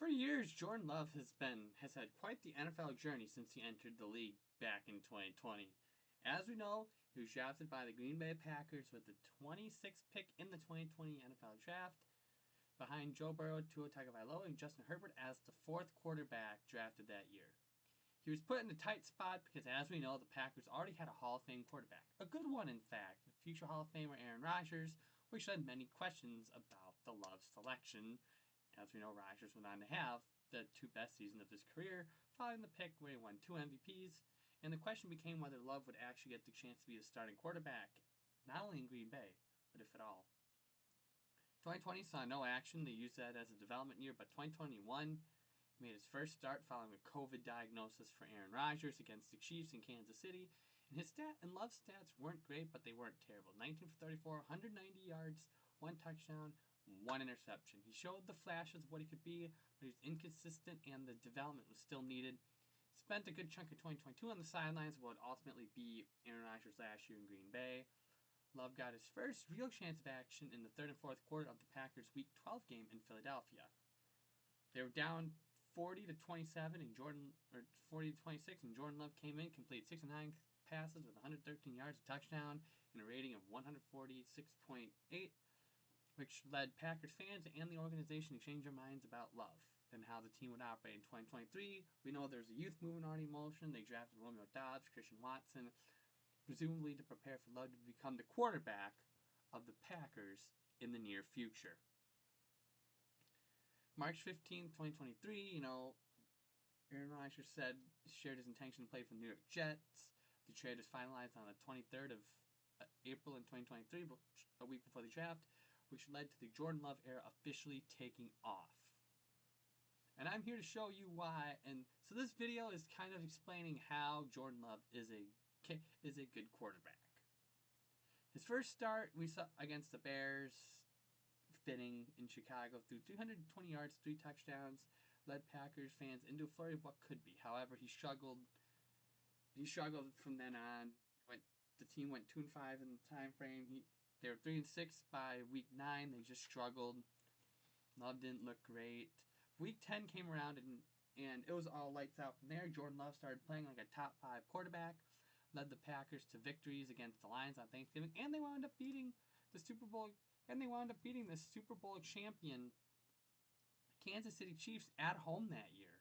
For years, Jordan Love has had quite the NFL journey since he entered the league back in 2020. As we know, he was drafted by the Green Bay Packers with the 26th pick in the 2020 NFL Draft, behind Joe Burrow, Tua Tagovailoa, and Justin Herbert as the fourth quarterback drafted that year. He was put in a tight spot because, as we know, the Packers already had a Hall of Fame quarterback. A good one, in fact, with future Hall of Famer Aaron Rodgers, which led many questions about the Love selection. As we know, Rodgers went on to have the two best seasons of his career, following the pick where he won two MVPs, and the question became whether Love would actually get the chance to be the starting quarterback, not only in Green Bay, but if at all. 2020 saw no action. They used that as a development year, but 2021 made his first start following a COVID diagnosis for Aaron Rodgers against the Chiefs in Kansas City. And his Love's stats weren't great, but they weren't terrible. 19 for 34, 190 yards, one touchdown, one interception. He showed the flashes of what he could be, but he was inconsistent and the development was still needed. Spent a good chunk of 2022 on the sidelines of what would ultimately be Aaron Rodgers' last year in Green Bay. Love got his first real chance of action in the third and fourth quarter of the Packers' Week 12 game in Philadelphia. They were down 40 to 27 and 40 to 26, and Jordan Love came in, completed 6 and 9 passes with 113 yards, a touchdown, and a rating of 146.8, which led Packers fans and the organization to change their minds about Love and how the team would operate in 2023. We know there's a youth movement already in motion. They drafted Romeo Doubs, Christian Watson, presumably to prepare for Love to become the quarterback of the Packers in the near future. March 15th, 2023, Aaron Rodgers shared his intention to play for the New York Jets. The trade was finalized on the 23rd of April in 2023, a week before the draft, which led to the Jordan Love era officially taking off. And I'm here to show you why. And so this video is kind of explaining how Jordan Love is a good quarterback. His first start we saw against the Bears, fitting in Chicago, threw 320 yards, 3 touchdowns, led Packers fans into a flurry of what could be. However, he struggled. He struggled from then on. The team went 2-5 in the time frame. They were 3-6 by week 9. They just struggled. Love didn't look great. Week 10 came around and it was all lights out from there. Jordan Love started playing like a top 5 quarterback, led the Packers to victories against the Lions on Thanksgiving, and they wound up beating the Super Bowl champion Kansas City Chiefs at home that year.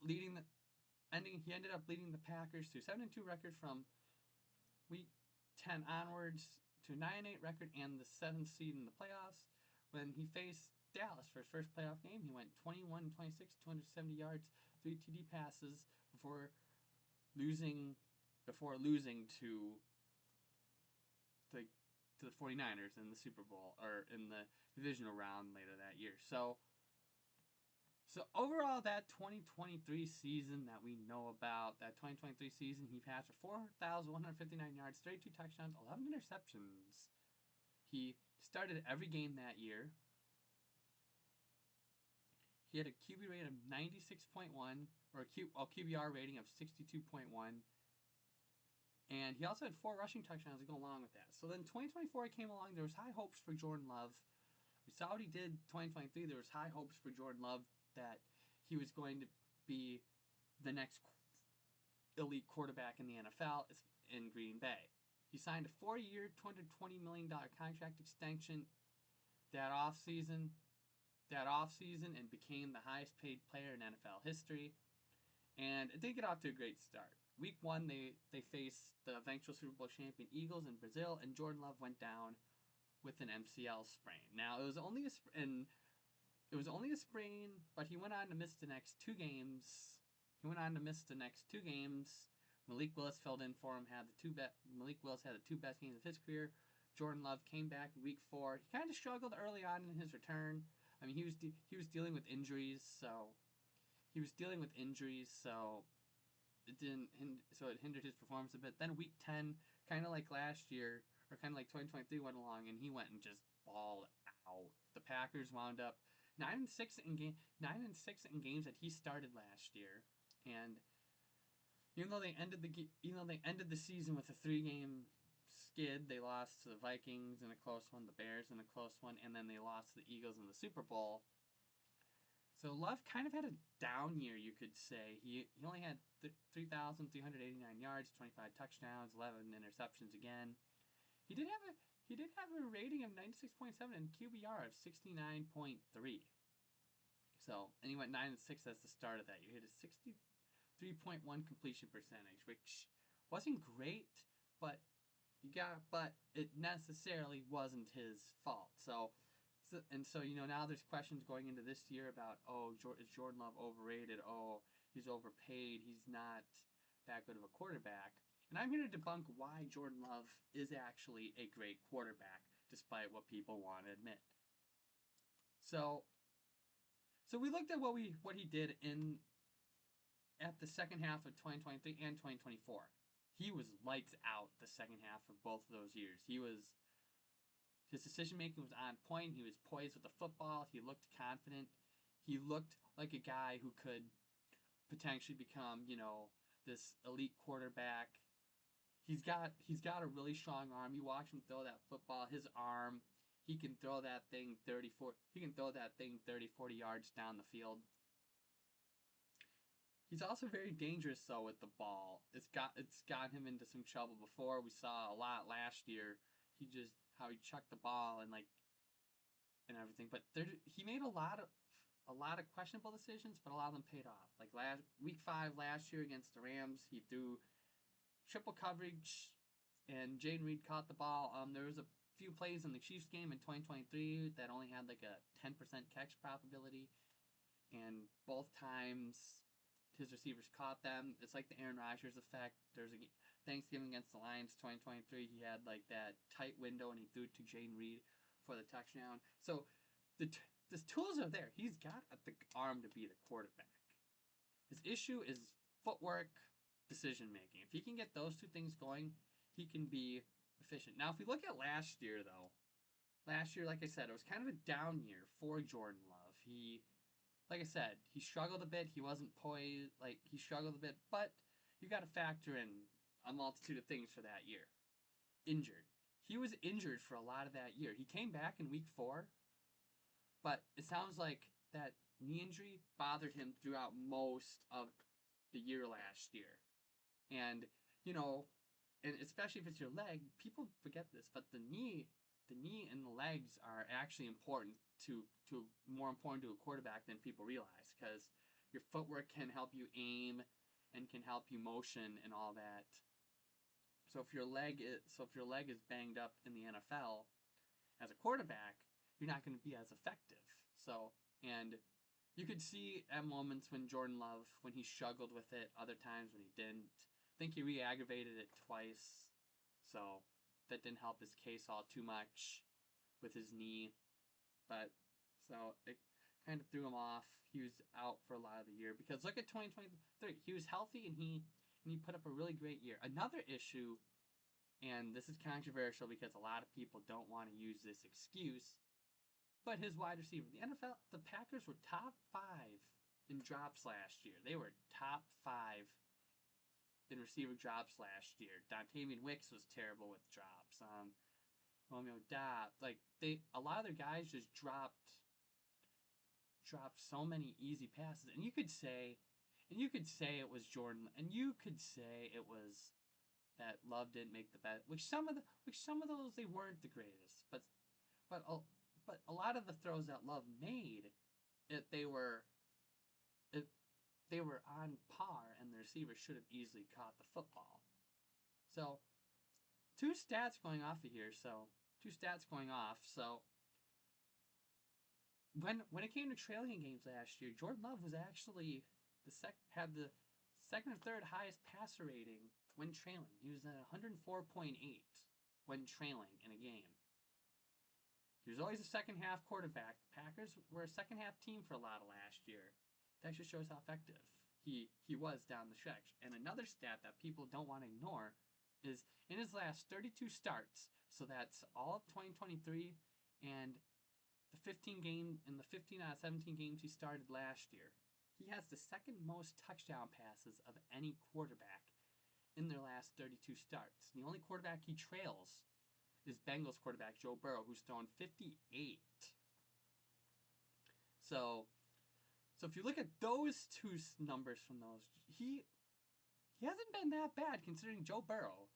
He ended up leading the Packers to a 7-2 record from week 10 onwards to a 9-8 record and the 7th seed in the playoffs. When he faced Dallas for his first playoff game, he went 21-26, 270 yards, 3 TD passes before losing to the 49ers in the Super Bowl, or in the divisional round later that year. So overall, that 2023 season that we know about, he passed for 4,159 yards, 32 touchdowns, 11 interceptions. He started every game that year. He had a QB rate of 96.1, or a QBR rating of 62.1. And he also had 4 rushing touchdowns to go along with that. So then 2024 came along. There was high hopes for Jordan Love. We saw what he did 2023. There was high hopes for Jordan Love that he was going to be the next elite quarterback in the NFL in Green Bay. He signed a 4-year, $220 million contract extension that offseason and became the highest paid player in NFL history. And it did get off to a great start. Week 1, they faced the eventual Super Bowl champion Eagles in Brazil, and Jordan Love went down with an MCL sprain. Now, it was only a sprain, but he went on to miss the next 2 games. Malik Willis filled in for him. Malik Willis had the 2 best games of his career. Jordan Love came back in week 4. He kind of struggled early on in his return. I mean, he was dealing with injuries, so it hindered his performance a bit. Then week 10, kind of like last year, or kind of like 2023 went along, and he went and just balled out. The Packers wound up 9-6 in games that he started last year, and even though they ended the season with a 3-game skid. They lost to the Vikings in a close one, the Bears in a close one, and then they lost to the Eagles in the Super Bowl. So Love kind of had a down year, you could say. He only had 3,389 yards, 25 touchdowns, 11 interceptions again. He did have a rating of 96.7 and QBR of 69.3. So, and he went 9-6 as the start of that year. He had a 63.1 completion percentage, which wasn't great, but it necessarily wasn't his fault. So now there's questions going into this year about, is Jordan Love overrated? Oh, he's overpaid. He's not that good of a quarterback. And I'm here to debunk why Jordan Love is actually a great quarterback, despite what people want to admit. So we looked at what he did at the second half of 2023 and 2024. He was lights out the second half of both of those years. His decision making was on point. He was poised with the football. He looked confident. He looked like a guy who could potentially become, this elite quarterback. He's got a really strong arm. You watch him throw that football, his arm, he can throw that thing 30, 40 yards down the field. He's also very dangerous though with the ball. It's gotten him into some trouble before. We saw a lot last year. How he chucked the ball and everything. But he made a lot of questionable decisions, but a lot of them paid off. Like week 5 last year against the Rams, he threw triple coverage, and Jayden Reed caught the ball. There was a few plays in the Chiefs game in 2023 that only had like a 10% catch probability, and both times his receivers caught them. It's like the Aaron Rodgers effect. There's a Thanksgiving against the Lions 2023. He had like that tight window, and he threw it to Jayden Reed for the touchdown. So the tools are there. He's got the arm to be the quarterback. His issue is footwork, decision making. If he can get those two things going, he can be efficient. Now, if we look at last year, though, like I said, it was kind of a down year for Jordan Love. Like I said, he struggled a bit. He wasn't poised. He struggled a bit, but you got to factor in a multitude of things for that year. Injured. He was injured for a lot of that year. He came back in week 4, but it sounds like that knee injury bothered him throughout most of the year last year. And, and especially if it's your leg, people forget this, but the knee and the legs are actually more important to a quarterback than people realize, because your footwork can help you aim and can help you motion and all that. So if your leg is banged up in the NFL as a quarterback, you're not going to be as effective. So, and you could see at moments when Jordan Love, when he struggled with it, other times when he didn't. I think he re-aggravated it twice, so that didn't help his case all too much with his knee. But so it kind of threw him off. He was out for a lot of the year, because look at 2023. He was healthy and he put up a really great year. Another issue, and this is controversial because a lot of people don't want to use this excuse, but his wide receiver. The Packers were top 5 in drops last year. They were top 5 in receiver drops last year. Dontavian Wicks was terrible with drops. Romeo Doubs, a lot of their guys just dropped so many easy passes, and you could say it was Jordan, and you could say it was that Love didn't make the best. Which some of those they weren't the greatest, but a lot of the throws that Love made, they were on par, and the receiver should have easily caught the football. So, two stats going off. So, when it came to trailing games last year, Jordan Love was actually had the second or third highest passer rating when trailing. He was at 104.8 when trailing in a game. He was always a second half quarterback. Packers were a second half team for a lot of last year. That just shows how effective he was down the stretch. And another stat that people don't want to ignore is in his last 32 starts, so that's all of 2023 and the 15 out of 17 games he started last year, he has the second most touchdown passes of any quarterback. in their last 32 starts. The only quarterback he trails is Bengals quarterback Joe Burrow, who's thrown 58. So if you look at those two numbers from those, he hasn't been that bad considering Joe Burrow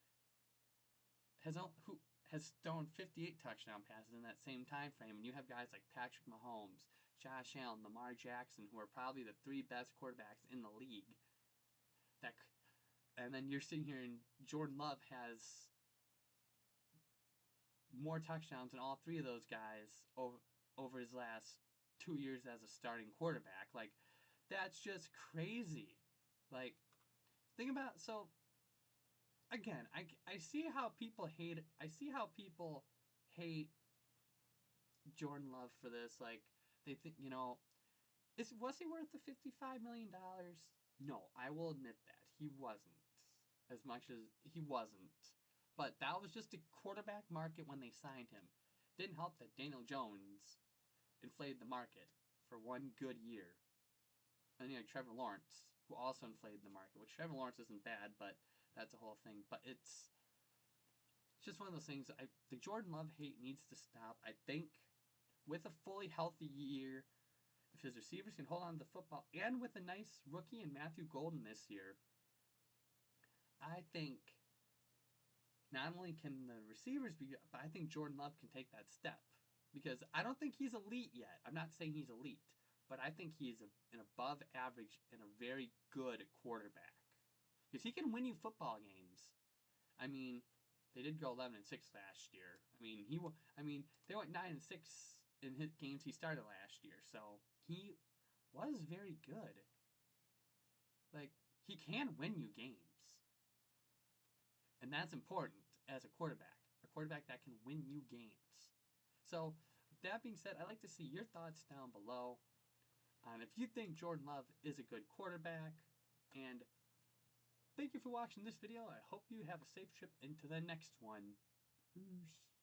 who has thrown 58 touchdown passes in that same time frame, and you have guys like Patrick Mahomes, Josh Allen, Lamar Jackson, who are probably the three best quarterbacks in the league. And then you're sitting here, and Jordan Love has more touchdowns than all three of those guys over his last 2 years as a starting quarterback. Like, that's just crazy. Like, think about again, I see how people hate Jordan Love for this. Like, they think, was he worth the $55 million? No, I will admit that he wasn't. As much as he wasn't. But that was just a quarterback market when they signed him. Didn't help that Daniel Jones inflated the market for one good year. And you had Trevor Lawrence, who also inflated the market, which Trevor Lawrence isn't bad, but that's a whole thing. But it's just one of those things. The Jordan Love hate needs to stop. I think with a fully healthy year, if his receivers can hold on to the football, and with a nice rookie in Matthew Golden this year, I think not only can the receivers be good, but I think Jordan Love can take that step. Because I don't think he's elite yet. I'm not saying he's elite, but I think he's an above average and a very good quarterback. Because he can win you football games. I mean, they did go 11-6 last year. I mean, they went 9-6 in his games he started last year. So he was very good. Like, he can win you games. And that's important as a quarterback. A quarterback that can win you games. So, with that being said, I'd like to see your thoughts down below on if you think Jordan Love is a good quarterback. And thank you for watching this video. I hope you have a safe trip into the next one. Peace.